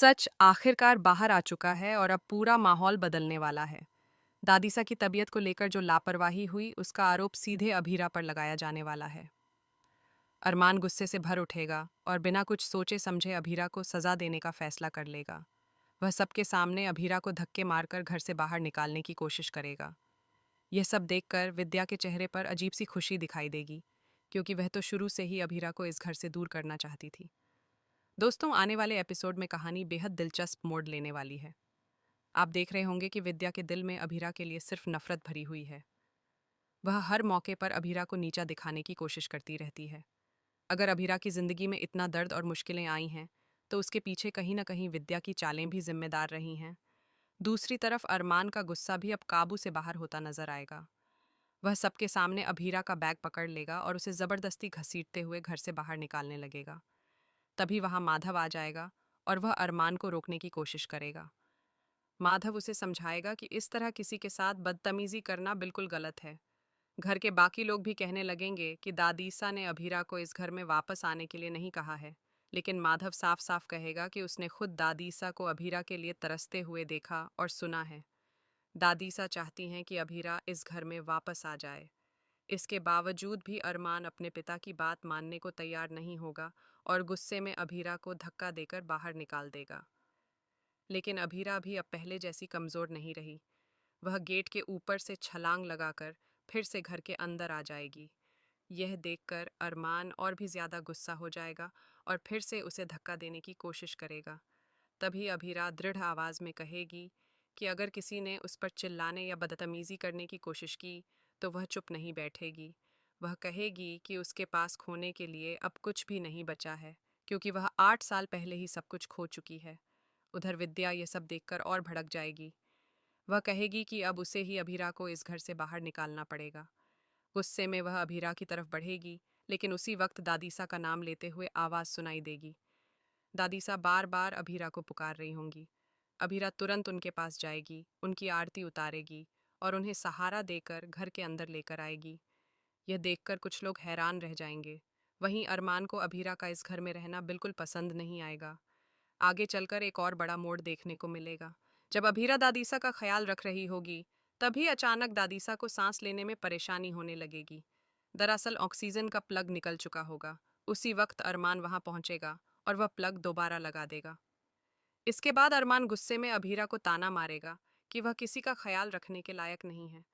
सच आखिरकार बाहर आ चुका है और अब पूरा माहौल बदलने वाला है। दादीसा की तबीयत को लेकर जो लापरवाही हुई, उसका आरोप सीधे अभीरा पर लगाया जाने वाला है। अरमान गुस्से से भर उठेगा और बिना कुछ सोचे समझे अभीरा को सजा देने का फैसला कर लेगा। वह सबके सामने अभीरा को धक्के मारकर घर से बाहर निकालने की कोशिश करेगा। यह सब देखकर विद्या के चेहरे पर अजीब सी खुशी दिखाई देगी, क्योंकि वह तो शुरू से ही अभीरा को इस घर से दूर करना चाहती थी। दोस्तों, आने वाले एपिसोड में कहानी बेहद दिलचस्प मोड़ लेने वाली है। आप देख रहे होंगे कि विद्या के दिल में अभीरा के लिए सिर्फ नफरत भरी हुई है। वह हर मौके पर अभीरा को नीचा दिखाने की कोशिश करती रहती है। अगर अभीरा की जिंदगी में इतना दर्द और मुश्किलें आई हैं, तो उसके पीछे कहीं ना कहीं विद्या की चालें भी जिम्मेदार रही हैं। दूसरी तरफ अरमान का गुस्सा भी अब काबू से बाहर होता नजर आएगा। वह सबके सामने अभीरा का बैग पकड़ लेगा और उसे जबरदस्ती घसीटते हुए घर से बाहर निकालने लगेगा। तभी वहां माधव आ जाएगा और वह अरमान को रोकने की कोशिश करेगा। माधव उसे समझाएगा कि इस तरह किसी के साथ बदतमीजी करना बिल्कुल गलत है। घर के बाकी लोग भी कहने लगेंगे कि दादीसा ने अभीरा को इस घर में वापस आने के लिए नहीं कहा है, लेकिन माधव साफ साफ कहेगा कि उसने खुद दादीसा को अभीरा के लिए तरसते हुए देखा और सुना है। दादीसा चाहती हैं कि अभीरा इस घर में वापस आ जाए। इसके बावजूद भी अरमान अपने पिता की बात मानने को तैयार नहीं होगा और गुस्से में अभीरा को धक्का देकर बाहर निकाल देगा। लेकिन अभीरा भी अब पहले जैसी कमजोर नहीं रही। वह गेट के ऊपर से छलांग लगाकर फिर से घर के अंदर आ जाएगी। यह देखकर अरमान और भी ज्यादा गुस्सा हो जाएगा और फिर से उसे धक्का देने की कोशिश करेगा। तभी अभीरा दृढ़ आवाज में कहेगी कि अगर किसी ने उस पर चिल्लाने या बदतमीजी करने की कोशिश की, तो वह चुप नहीं बैठेगी। वह कहेगी कि उसके पास खोने के लिए अब कुछ भी नहीं बचा है, क्योंकि वह 8 साल पहले ही सब कुछ खो चुकी है। उधर विद्या ये सब देखकर और भड़क जाएगी। वह कहेगी कि अब उसे ही अभीरा को इस घर से बाहर निकालना पड़ेगा। गुस्से में वह अभीरा की तरफ बढ़ेगी, लेकिन उसी वक्त दादीसा का नाम लेते हुए आवाज सुनाई देगी। दादीसा बार बार अभीरा को पुकार रही होंगी। अभीरा तुरंत उनके पास जाएगी, उनकी आरती उतारेगी और उन्हें सहारा देकर घर के अंदर लेकर आएगी। यह देखकर कुछ लोग हैरान रह जाएंगे। वहीं अरमान को अभीरा का इस घर में रहना बिल्कुल पसंद नहीं आएगा। आगे चलकर एक और बड़ा मोड़ देखने को मिलेगा। जब अभीरा दादीसा का ख्याल रख रही होगी, तभी अचानक दादीसा को सांस लेने में परेशानी होने लगेगी। दरअसल ऑक्सीजन का प्लग निकल चुका होगा। उसी वक्त अरमान वहां पहुंचेगा और वह प्लग दोबारा लगा देगा। इसके बाद अरमान गुस्से में अभीरा को ताना मारेगा कि वह किसी का ख्याल रखने के लायक नहीं है।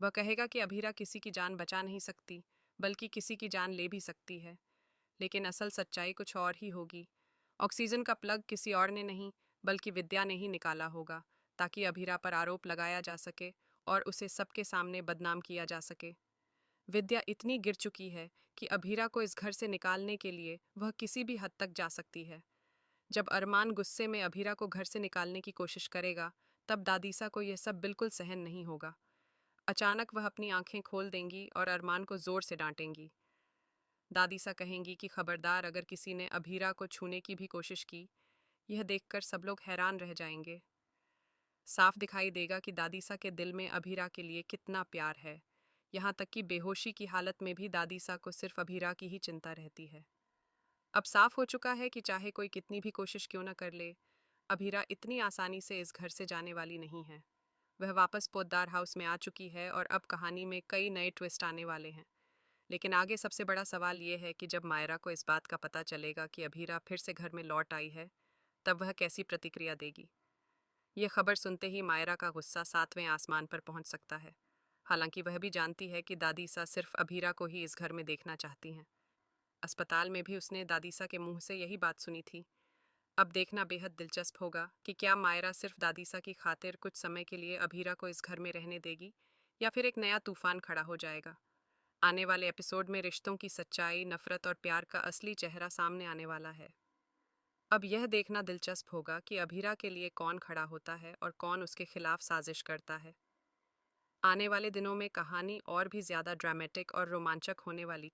वह कहेगा कि अभीरा किसी की जान बचा नहीं सकती, बल्कि किसी की जान ले भी सकती है। लेकिन असल सच्चाई कुछ और ही होगी। ऑक्सीजन का प्लग किसी और ने नहीं, बल्कि विद्या ने ही निकाला होगा, ताकि अभीरा पर आरोप लगाया जा सके और उसे सबके सामने बदनाम किया जा सके। विद्या इतनी गिर चुकी है कि अभीरा को इस घर से निकालने के लिए वह किसी भी हद तक जा सकती है। जब अरमान गुस्से में अभीरा को घर से निकालने की कोशिश करेगा, तब दादीसा को यह सब बिल्कुल सहन नहीं होगा। अचानक वह अपनी आंखें खोल देंगी और अरमान को जोर से डांटेंगी। दादीसा कहेंगी कि खबरदार, अगर किसी ने अभीरा को छूने की भी कोशिश की। यह देखकर सब लोग हैरान रह जाएंगे। साफ दिखाई देगा कि दादीसा के दिल में अभीरा के लिए कितना प्यार है। यहाँ तक कि बेहोशी की हालत में भी दादीसा को सिर्फ अभीरा की ही चिंता रहती है। अब साफ हो चुका है कि चाहे कोई कितनी भी कोशिश क्यों न कर ले, अभीरा इतनी आसानी से इस घर से जाने वाली नहीं है। वह वापस पोद्दार हाउस में आ चुकी है और अब कहानी में कई नए ट्विस्ट आने वाले हैं। लेकिन आगे सबसे बड़ा सवाल ये है कि जब मायरा को इस बात का पता चलेगा कि अभीरा फिर से घर में लौट आई है, तब वह कैसी प्रतिक्रिया देगी। ये खबर सुनते ही मायरा का गुस्सा 7वें आसमान पर पहुंच सकता है। हालांकि वह भी जानती है कि दादीसा सिर्फ अभीरा को ही इस घर में देखना चाहती हैं। अस्पताल में भी उसने दादीसा के मुंह से यही बात सुनी थी। अब देखना बेहद दिलचस्प होगा कि क्या मायरा सिर्फ दादीसा की खातिर कुछ समय के लिए अभीरा को इस घर में रहने देगी, या फिर एक नया तूफान खड़ा हो जाएगा। आने वाले एपिसोड में रिश्तों की सच्चाई, नफरत और प्यार का असली चेहरा सामने आने वाला है। अब यह देखना दिलचस्प होगा कि अभीरा के लिए कौन खड़ा होता है और कौन उसके खिलाफ साजिश करता है। आने वाले दिनों में कहानी और भी ज्यादा ड्रामेटिक और रोमांचक होने वाली